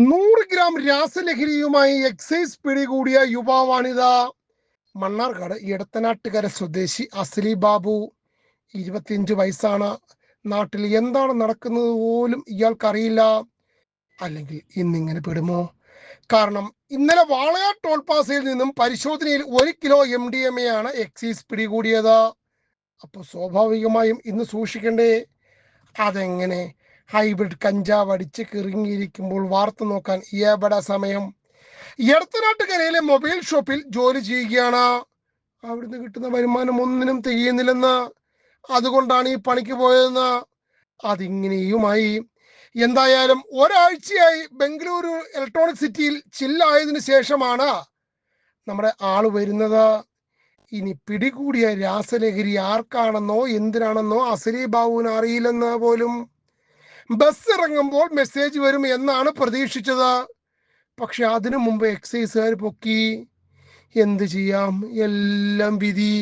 100 gram രാസലഹരിയുമായി excise പിടികൂടിയ യുവാവാണിത്. മണ്ണാർക്കാട് എടത്തനാട്ടുകര സ്വദേശി അസ്ലി ബാബു, 25 വയസ്സാണ്. നാട്ടിൽ എന്താണ് നടക്കുന്നത് പോലും ഇയാൾക്കറിയില്ല. അല്ലെങ്കിൽ ഇന്നിങ്ങനെ പെടുമോ? കാരണം ഇന്നലെ വാളയാർ ടോൾ പാസയിൽ നിന്നും പരിശോധനയിൽ 1 കിലോ MDMA ആണ് എക്സൈസ് പിടികൂടിയത്. അപ്പോൾ സ്വാഭാവികമായും ഇന്ന് സൂക്ഷിക്കണ്ടേ? അതെങ്ങനെ? ഹൈബ്രിഡ് കഞ്ചാവ് അടിച്ച് കിറങ്ങിയിരിക്കുമ്പോൾ വാർത്ത നോക്കാൻ എവിടെ സമയം? എടത്തനാട്ടുകരയിലെ മൊബൈൽ ഷോപ്പിൽ ജോലി ചെയ്യുകയാണ്. അവിടുന്ന് കിട്ടുന്ന വരുമാനം ഒന്നിനും തികയുന്നില്ലെന്ന്, അതുകൊണ്ടാണ് ഈ പണിക്ക് പോയതെന്ന്. അതിങ്ങനെയുമായി. എന്തായാലും ഒരാഴ്ചയായി ബംഗളൂരു ഇലക്ട്രോണിക് സിറ്റിയിൽ ചില്ലായതിനു ശേഷമാണ് നമ്മുടെ ആള് വരുന്നത്. ഇനി പിടികൂടിയ രാസലഹരി ആർക്കാണെന്നോ എന്തിനാണെന്നോ അസ്ലി ബാബുവിന് അറിയില്ലെന്ന് പോലും. ബസ് ഇറങ്ങുമ്പോൾ മെസ്സേജ് വരും എന്നാണ് പ്രതീക്ഷിച്ചത്. പക്ഷെ അതിനു മുമ്പ് എക്സൈസുകാർ പൊക്കി. എന്ത് ചെയ്യാം, എല്ലാം വിധി.